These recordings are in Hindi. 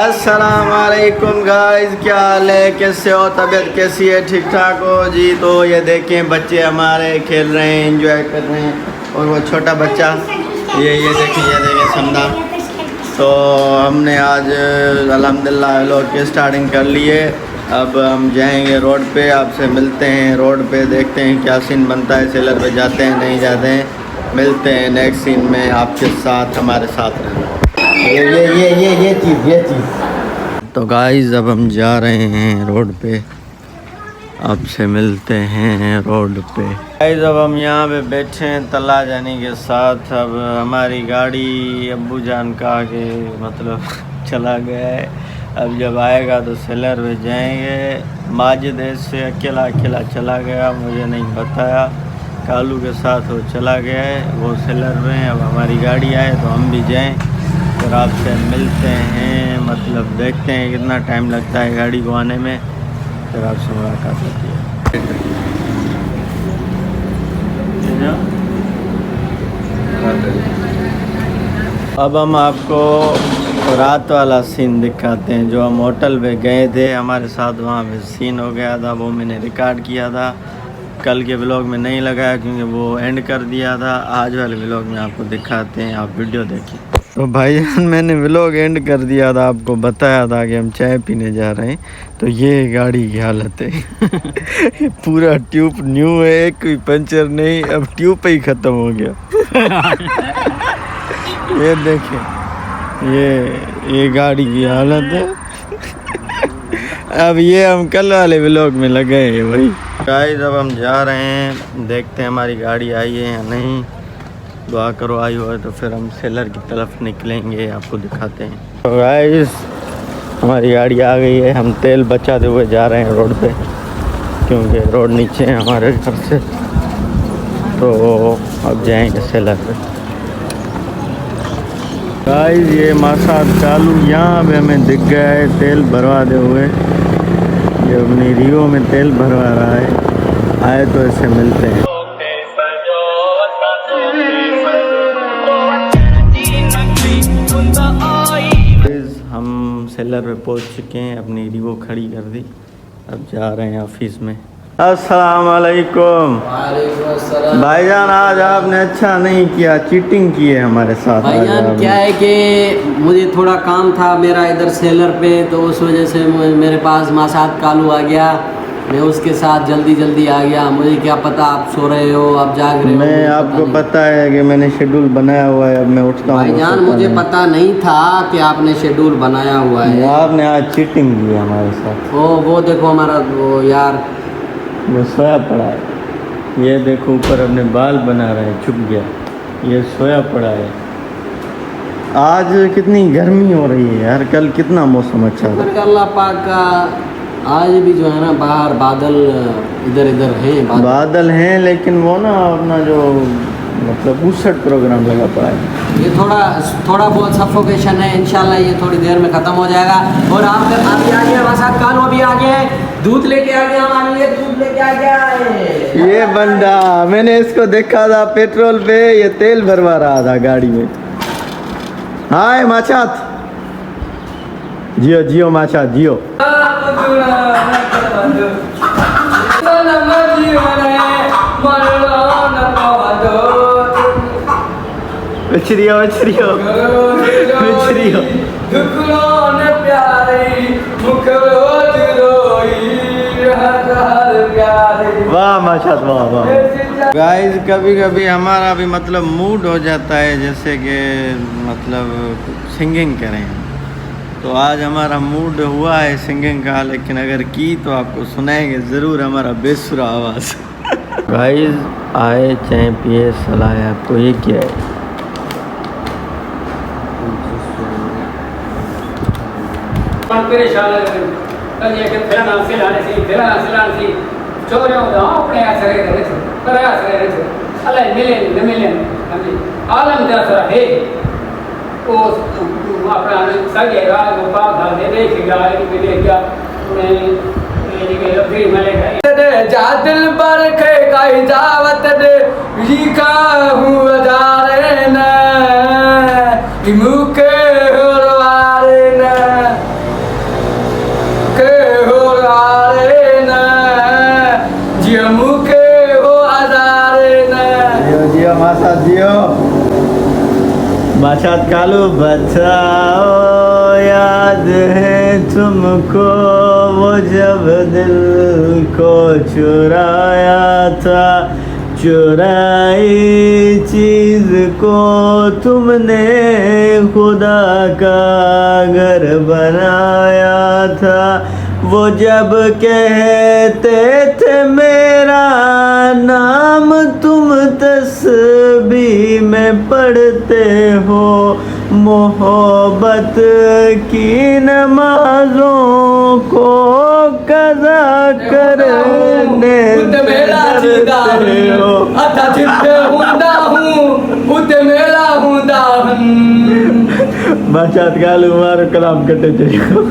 अस्सलाम वालेकुम गाइस, क्या हाल है, कैसे हो, तबीयत कैसी है, ठीक ठाक हो जी। तो ये देखें बच्चे हमारे खेल रहे हैं, एंजॉय कर रहे हैं। और वो छोटा बच्चा ये देखें समदा। तो हमने आज अल्हम्दुलिल्लाह व्लॉग की स्टार्टिंग कर लिए। अब हम जाएंगे रोड पे, आपसे मिलते हैं रोड पे, देखते हैं क्या सीन बनता है। सेलर पे जाते हैं नहीं जाते हैं, मिलते हैं नेक्स्ट सीन में आपके साथ, हमारे साथ रहना। ये चीज़। तो गाइस अब हम जा रहे हैं रोड पे, आपसे मिलते हैं रोड पे। गाइस अब हम यहाँ पे बैठे हैं तला जाने के साथ। अब हमारी गाड़ी अब्बू जान का आगे मतलब चला गया है। अब जब आएगा तो सेलर पे जाएंगे। माजिद से अकेला चला गया, मुझे नहीं बताया। कालू के साथ वो चला गया है, वो सेलर में। अब हमारी गाड़ी आए तो हम भी जाएं, फिर आपसे मिलते हैं। मतलब देखते हैं कितना टाइम लगता है गाड़ी को आने में, फिर आपसे मुलाकात होती है। अब हम आपको रात वाला सीन दिखाते हैं। जो हम होटल पे गए थे, हमारे साथ वहाँ पे सीन हो गया था, वो मैंने रिकॉर्ड किया था। कल के व्लॉग में नहीं लगाया क्योंकि वो एंड कर दिया था। आज वाले व्लॉग में आपको दिखाते हैं, आप वीडियो देखिए। तो भाईजान मैंने व्लॉग एंड कर दिया था, आपको बताया था कि हम चाय पीने जा रहे हैं। तो ये गाड़ी की हालत है पूरा ट्यूब न्यू है, एक कोई पंचर नहीं, अब ट्यूब पे ही ख़त्म हो गया ये देखें, ये गाड़ी की हालत है अब ये हम कल वाले व्लॉग में लगे हैं भाई। गाइस अब हम जा रहे हैं, देखते हैं हमारी गाड़ी आई है या नहीं। दुआ करो आई हो तो फिर हम सेलर की तरफ निकलेंगे, आपको दिखाते हैं। तो गाइस हमारी गाड़ी आ गई है, हम तेल बचाते हुए जा रहे हैं रोड पे, क्योंकि रोड नीचे है हमारे घर से। तो अब जाएंगे सेलर पे। गाइस ये मासाद कालू यहाँ पे हमें दिख गया है तेल भरवाते हुए। ये अपनी रियो में तेल भरवा रहा है, आए तो इससे मिलते हैं। हम सेलर पे पहुंच चुके हैं, अपनी रियो खड़ी कर दी, अब जा रहे हैं ऑफिस में। अस्सलाम वालेकुम भाईजान, आज आपने अच्छा नहीं किया, चीटिंग की है हमारे साथ। भाईजान क्या है कि मुझे थोड़ा काम था मेरा इधर सेलर पे, तो उस वजह से मेरे पास मासाद कालू आ गया, मैं उसके साथ जल्दी आ गया। मुझे क्या पता आप सो रहे हो, आप जाग रहे हो। मैं आपको पता है कि मैंने शेड्यूल बनाया हुआ है, अब मैं उठता हूँ। भाईजान मुझे पता नहीं था कि आपने शेड्यूल बनाया हुआ है। आपने आज चीटिंग की है हमारे साथ। वो देखो हमारा वो यार वो सोया पड़ा है, ये देखो ऊपर अपने बाल बना रहा है, छुप गया, ये सोया पड़ा है। आज कितनी गर्मी हो रही है यार, कल कितना मौसम अच्छा था। अल्लाह पाक का आज भी जो है ना बाहर बादल इधर हैं, बादल हैं, लेकिन वो ना अपना जो मतलब 62 प्रोग्राम लगा पड़ा है। ये थोड़ा बहुत सफोकेशन है, इंशाल्लाह ये थोड़ी देर में ख़त्म हो जाएगा। और आप अभी आ गया हमारे साथ, कालू अभी आ गया है, दूध लेके आ गया हमारे लिए, दूध लेके आ गया है ये बंदा। मैंने इसको देखा था पेट्रोल पे, ये तेल भरवा रहा था गाड़ी में। हाय माचात, जियो माचात जियो। वाह माशात वाह। गाइस कभी कभी हमारा भी मतलब मूड हो जाता है जैसे कि मतलब सिंगिंग करें, तो आज हमारा मूड हुआ है सिंगिंग का, लेकिन अगर की तो आपको सुनाएंगे ज़रूर हमारा बेसुरा आवाज़ गाइस आए चाय पिए सलाह है आपको। ये क्या है, जा दिल पर खाई दावत दे लिखा हूँ अदारे न मुके होरवारे न मुखे वो हजारे ने जियो जियो मासा जियो माशात कालू बचाओ याद है तुमको वो जब दिल को चुराया था चुराई चीज को तुमने खुदा का घर बनाया था वो जब कहते थे मेरा नाम तुम तस्बीह में पढ़ते हो मोहब्बत की नमाजों को कज़ा करने डरते हो माचात गालू मारो कलाम कटे जियो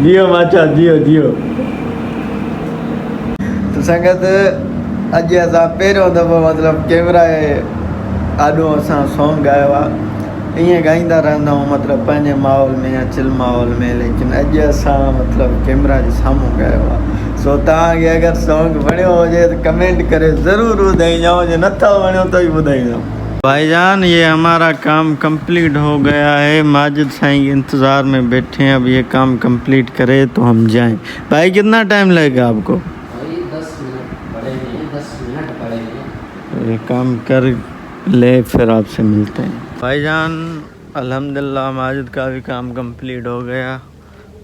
जियो माचात जियो जियो तो संगत अॼु असां पहिरियों दफ़ो मतिलबु कैमरा आॾो असां सॉन्ग ॻायो आहे ईअं ॻाईंदा रहंदा आहियूं मतिलबु पंहिंजे माहौल में या चिल माहौल में लेकिन अॼु असां मतिलबु कैमरा जे साम्हूं ॻायो आहे सो तव्हांखे अगरि सॉन्ग वणियो हुजे त कमेंट करे ज़रूरु ॿुधाइजो जे नथो वणियो त ई ॿुधाइजो भाईजान ये हमारा काम कंप्लीट हो गया है माजिद साईं के इंतज़ार में बैठे हैं अब ये काम कंप्लीट करे तो हम जाएं भाई कितना टाइम लगेगा आपको भाई 10 मिनट पड़ेंगे 10 मिनट पड़ेंगे ये काम कर ले फिर आपसे मिलते हैं भाईजान अल्हम्दुलिल्लाह माजिद का भी काम कंप्लीट हो गया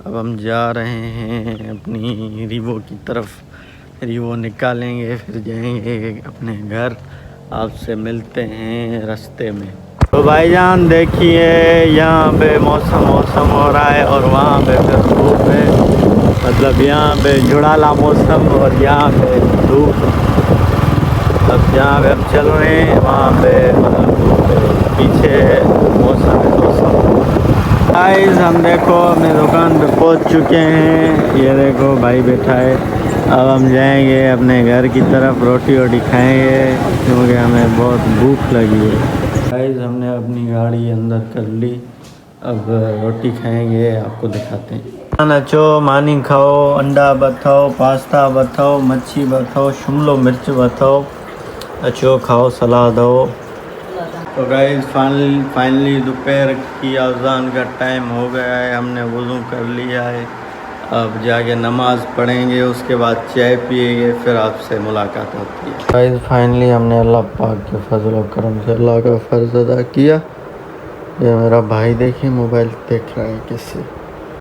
अब हम जा रहे हैं अपनी रीवो की तरफ रीवो निकालेंगे फिर जाएंगे अपने घर आपसे मिलते हैं रास्ते में तो भाईजान देखिए यहाँ पे मौसम हो रहा है और वहाँ पे फिर धूप है मतलब यहाँ पे जुड़ाला मौसम और यहाँ पे धूप अब जहाँ पे हम चल रहे हैं वहाँ पे मतलब धूप है पीछे मौसम गाइस हम देखो अपने दुकान पे पहुँच चुके हैं ये देखो भाई बैठा है अब हम जाएंगे अपने घर की तरफ रोटी वोटी खाएंगे क्योंकि हमें बहुत भूख लगी है गाइस हमने अपनी गाड़ी अंदर कर ली अब रोटी खाएंगे आपको दिखाते हैं अचो मानी खाओ अंडा बथाओ पास्ता बथाओ मच्छी बथाओ शिमलो मिर्च बथाओ अचो खाओ सलाद हो तो गाइस फाइनली दोपहर की अज़ान का टाइम हो गया है हमने वज़ू कर लिया है अब जाके नमाज़ पढ़ेंगे उसके बाद चाय पिएंगे फिर आपसे मुलाकात होती है गाइस फाइनली हमने अल्लाह पाक के फजल और करम से अल्लाह का फ़र्ज़ अदा किया ये मेरा भाई देखिए मोबाइल देख रहा है किससे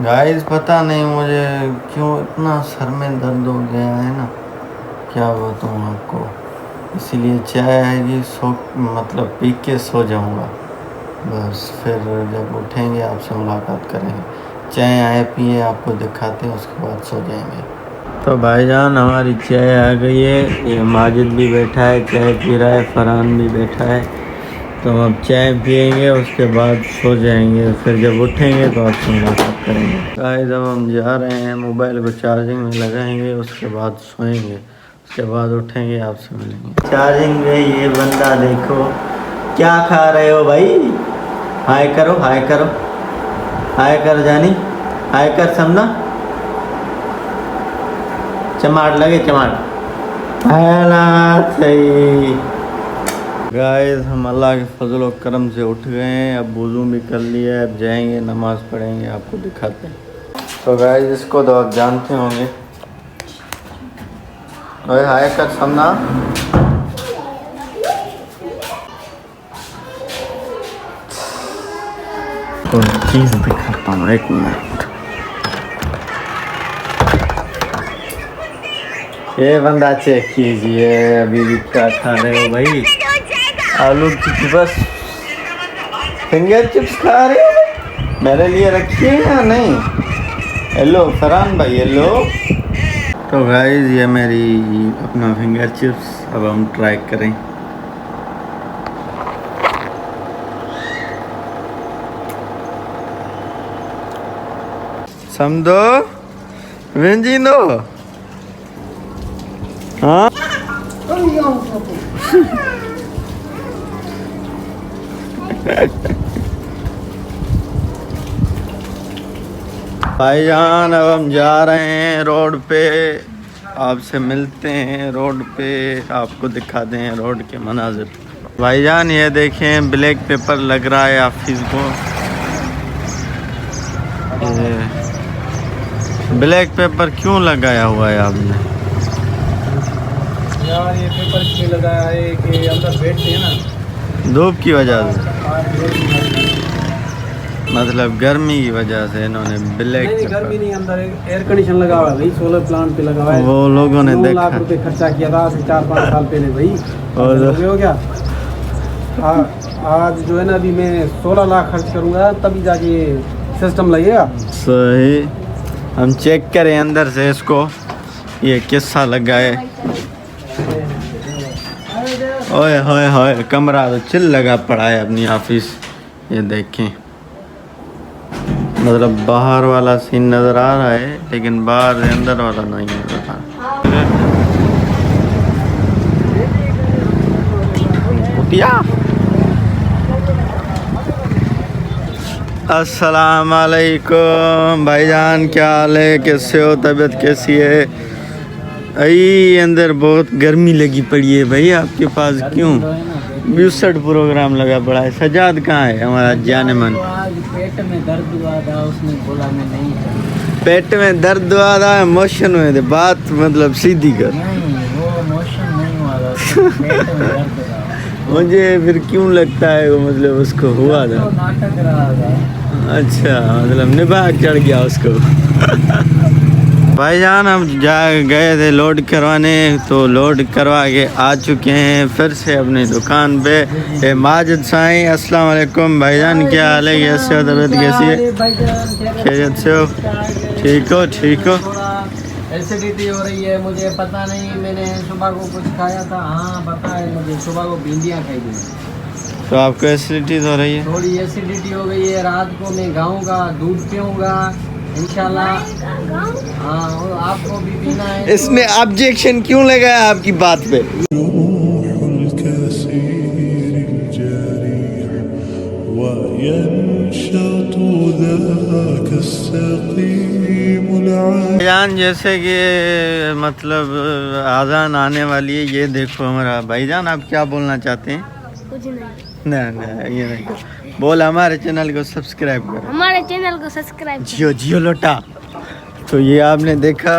गाइस पता नहीं मुझे क्यों इतना सर में दर्द हो गया है ना क्या बताऊँ आपको इसीलिए चाय आएगी मतलब पी के सो जाऊँगा बस फिर जब उठेंगे आपसे मुलाकात करेंगे चाय आए पिए आपको दिखाते हैं उसके बाद सो जाएंगे तो भाईजान हमारी चाय आ गई है ये माजिद भी बैठा है चाय पी रहा है फरहान भी बैठा है तो हम अब चाय पिएंगे उसके बाद सो जाएंगे फिर जब उठेंगे तो आपसे मुलाकात करेंगे गाइस अब हम जा रहे हैं मोबाइल को चार्जिंग में लगाएंगे उसके बाद सोएंगे उसके बाद उठेंगे आपसे मिलेंगे चार्जिंग में ये बंदा देखो क्या खा रहे हो भाई हाय करो हाय करो हाय कर जानी हाय कर समना चमाट लगे चमाट सही गाइस हम अल्लाह के फजल और करम से उठ गए हैं अब वज़ू भी कर लिया है अब जाएंगे नमाज़ पढ़ेंगे आपको दिखाते हैं तो गाइस इसको तो आप जानते होंगे ओए हाय कर समना कोई चीज़ दिखाता हूँ एक मिनट ये बंदा चेक कीजिए अभी भी क्या खा रहे हो भाई आलू की बस फिंगर चिप्स खा रहे हो मेरे लिए रखिए या नहीं हेलो फरहान भाई हेलो तो गाइस ये मेरी अपना फिंगर चिप्स अब हम ट्राई करें समझो वेंजीनो हाँ भाईजान अब हम जा रहे हैं रोड पे आपसे मिलते हैं रोड पे, आपको दिखाते हैं रोड के मनाजिर। भाईजान ये देखें ब्लैक पेपर लग रहा है ऑफिस को। ब्लैक पेपर क्यों लगाया हुआ है आपने? यार ये पेपर इसलिए लगाया है कि अंदर बैठते हैं ना, धूप की वजह से, मतलब गर्मी की वजह से इन्होंने ब्लैक नहीं, गर्मी नहीं, अंदर एयर कंडीशन लगा हुआ है भाई, सोलर प्लांट पे लगा हुआ है। वो लोगों ने 9 देखा, लाख रुपए खर्चा किया था आज से 4-5 साल पहले भाई। और हो गया आज जो है ना, अभी मैं 16 लाख खर्च करूंगा तभी जाके ये सिस्टम लगेगा। सही। हम चेक करें अंदर से इसको, ये किस्सा लगा है। ओए होए होए, कमरा तो चिल लगा पड़ा है अपनी ऑफिस। ये देखें, मतलब बाहर वाला सीन नज़र आ रहा है लेकिन बाहर अंदर वाला नहीं नज़र आ रहा। अस्सलाम वालेकुम भाईजान, क्या हाल है, कैसे हो, तबीयत कैसी है? अई अंदर बहुत गर्मी लगी पड़ी है भाई आपके पास, क्यों? 62 प्रोग्राम लगा पड़ा है। सजाद कहाँ है हमारा जाने मन? पेट में दर्द हुआ था, उसने बोला मैं नहीं। पेट में दर्द हुआ था, मोशन हुए थे, बात मतलब सीधी कर। नहीं वो मोशन नहीं हुआ था, पेट में दर्द था। मुझे फिर क्यों लगता है वो मतलब उसको हुआ था, नाटक रहा था। अच्छा मतलब निभा चढ़ गया उसको। भाईजान हम गए थे लोड करवाने, तो लोड करवा के आ चुके हैं फिर से अपनी दुकान पे। माजिद साईं, अस्सलाम वालेकुम भाईजान, क्या हाल है, कैसे हो, तबीयत कैसी है, खैरियत से हो, ठीक हो? ठीक हो? एसिडिटी हो रही है, मुझे पता नहीं, मैंने सुबह को कुछ खाया था। हाँ पता है मुझे, सुबह को भिंडियाँ खाई थी। तो आपको एसिडिटी हो रही है? थोड़ी एसिडिटी हो गई है। रात को मैं गाऊंगा, दूध पीऊँगा इंशाल्लाह। हाँ और आपको भी पीना है। इसने ऑब्जेक्शन क्यों लगाया आपकी बात पे? भाईजान जैसे कि मतलब आज़ान आने वाली है, ये देखो हमारा भाईजान, आप क्या बोलना चाहते हैं? कुछ नहीं, नहीं ये नहीं बोल, हमारे चैनल को सब्सक्राइब करो, हमारे चैनल को सब्सक्राइब जियो जियो लोटा। तो ये आपने देखा,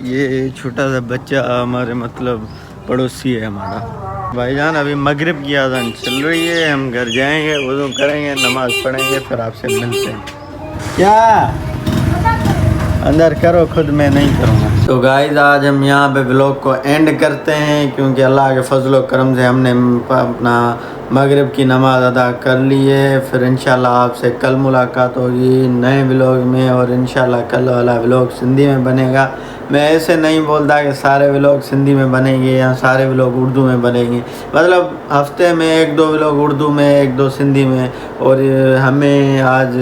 ये छोटा सा बच्चा हमारे मतलब पड़ोसी है हमारा। भाईजान अभी मगरिब की आज़ान चल रही है, हम घर जाएंगे, वज़ू करेंगे, नमाज़ पढ़ेंगे, फिर आपसे मिलते हैं। क्या अंदर करो, खुद मैं नहीं करूँगा। तो गाइस आज हम यहाँ पे व्लॉग को एंड करते हैं, क्योंकि अल्लाह के फजल व करम से हमने अपना मगरिब की नमाज़ अदा कर ली है। फिर इंशाल्लाह आपसे कल मुलाकात होगी नए व्लॉग में, और इंशाल्लाह कल वाला व्लॉग सिंधी में बनेगा। मैं ऐसे नहीं बोलता कि सारे व्लॉग सिंधी में बनेंगे या सारे व्लॉग उर्दू में बनेंगे, मतलब हफ्ते में 1-2 व्लॉग उर्दू में, 1-2 सिंधी में। और हमें आज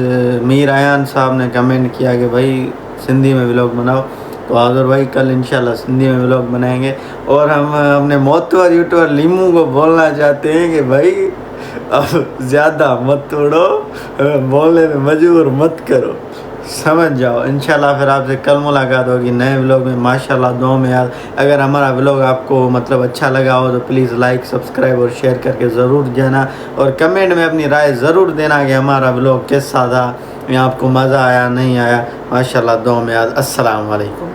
मीर आयान साहब ने कमेंट किया कि भाई सिंधी में व्लॉग बनाओ, तो आज़र भाई कल इंशाल्लाह सिंधी में व्लॉग बनाएंगे। और हम अपने मोतवर यूट्यूबर लीमू को बोलना चाहते हैं कि भाई अब ज़्यादा मत तोड़ो, बोलने में मजबूर मत करो, समझ जाओ। इंशाल्लाह फिर आपसे कल मुलाकात होगी नए व्लॉग में। माशाल्लाह दुआ में याद, अगर हमारा व्लॉग आपको मतलब अच्छा लगा हो तो प्लीज़ लाइक, सब्सक्राइब और शेयर करके ज़रूर देना, और कमेंट में अपनी राय ज़रूर देना कि हमारा व्लॉग कैसा था, या आपको मज़ा आया नहीं आया। माशाल्लाह दुआ में याद। अस्सलाम वालेकुम।